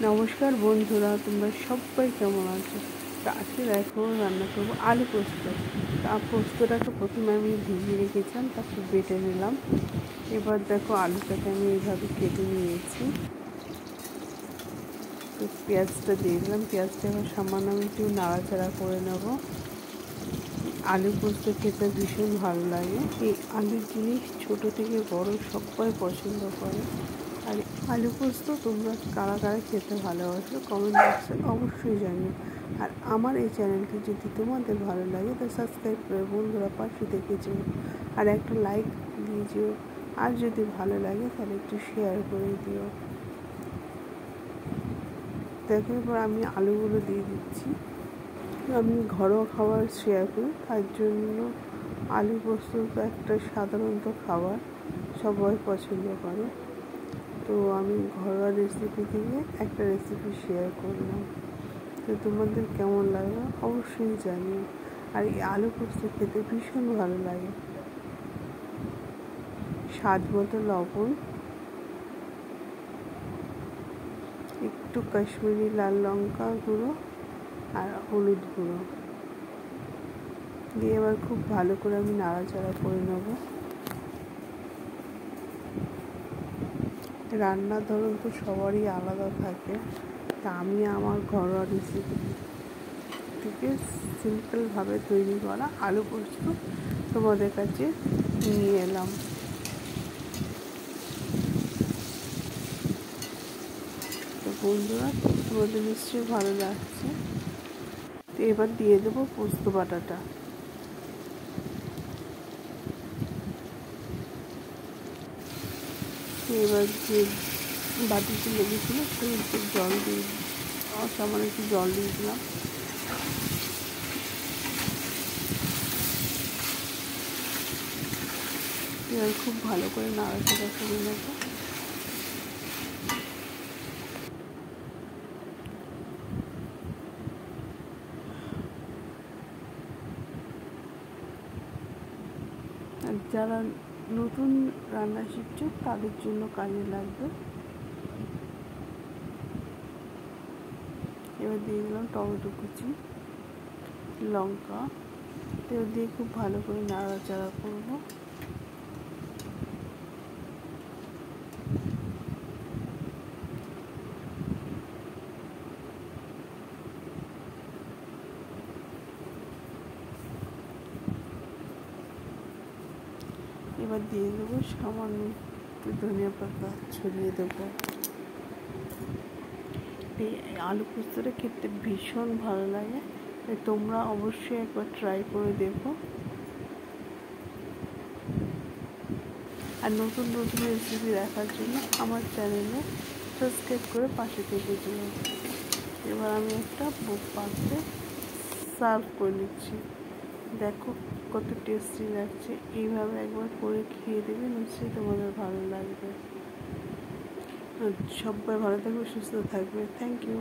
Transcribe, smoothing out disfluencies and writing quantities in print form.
নমস্কার বন্ধুরা, তোমরা সবাই কেমন আছো? তো আজকে দেখো রান্না করবো আলু পোস্ত। পোস্তটাকে প্রথমে আমি ভিজিয়ে রেখেছিলাম, তারপর বেটে নিলাম। এবার দেখো আলুটাকে আমি এইভাবে কেটে নিয়েছি। তো পেঁয়াজটা দিয়ে দিলাম। পেঁয়াজটা এবার সামান্য আমি একটু নাড়াচাড়া করে নেব। আলু পোস্ত খেতে ভীষণ ভালো লাগে। এই আলুর জিনিস ছোটো থেকে বড় সবাই পছন্দ করে। আর আলু পোস্ত তোমরা কারা কারা খেতে ভালোবাসো কমেন্ট বক্সে অবশ্যই জানিও। আর আমার এই চ্যানেলটি যদি তোমাদের ভালো লাগে তো সাবস্ক্রাইব করে বন্ধুরা পাশে থেকে যেও, আর একটা লাইক দিয়ে যেও। আর যদি ভালো লাগে তাহলে একটু শেয়ার করে দিও। দেখো এবার আমি আলুগুলো দিয়ে দিচ্ছি। আমি ঘরোয়া খাবার শেয়ার করি, তার জন্য আলু পোস্ত তো একটা সাধারণত খাবার, সবাই পছন্দ করে। তো আমি ঘরোয়া রেসিপি থেকে একটা রেসিপি শেয়ার করলাম। তো তোমাদের কেমন লাগবে অবশ্যই জানিও। আর এই আলু পোস্ত খেতে ভীষণ ভালো লাগে। স্বাদ মতো লবণ, একটু কাশ্মীরি লাল লঙ্কা গুঁড়ো আর হলুদ গুঁড়ো দিয়ে এবার খুব ভালো করে আমি নাড়াচাড়া করে নেব। রান্নার ধরন তো সবারই আলাদা থাকে, তা আমি আমার ঘরোয়া রেসিপি থেকে সিম্পলভাবে তৈরি করা আলু পোস্ত তোমাদের কাছে নিয়ে এলাম। তো বন্ধুরা, তোমাদের নিশ্চয়ই ভালো লাগছে। তো এবার দিয়ে দেবো পোস্ত বাটাটা। এবার যে বাটিতে লেগেছিলো একটু জল দিয়ে সামান্য একটু জল দিয়ে দিলাম। এবার খুব ভালো করে নাড়াচাড়া করে নেবো। আর যারা নতুন রান্না শিখছো তাদের জন্য কাজে লাগবে। এবার দিয়ে দিলাম টমেটো কুচি, লঙ্কা। এবার দিয়ে খুব ভালো করে নাড়াচাড়া করবো। এবার দিয়ে দেবো সামান্য একটু ধনিয়া পাতা ছড়িয়ে দেবো। এই আলু পোস্তটা খেতে ভীষণ ভালো লাগে, তাই তোমরা অবশ্যই একবার ট্রাই করে দেখো। আর নতুন নতুন রেসিপি দেখার জন্য আমার চ্যানেলে সাবস্ক্রাইব করে পাশে থেকে দিও। এবার আমি একটা পাত্রে সার্ভ করে নিচ্ছি। দেখো কত টেস্টি লাগছে। এইভাবে একবার করে খেয়ে দেবে, নিশ্চয়ই তোমাদের ভালো লাগবে। সবাই ভালো থাকবে, সুস্থ থাকবে। Thank you.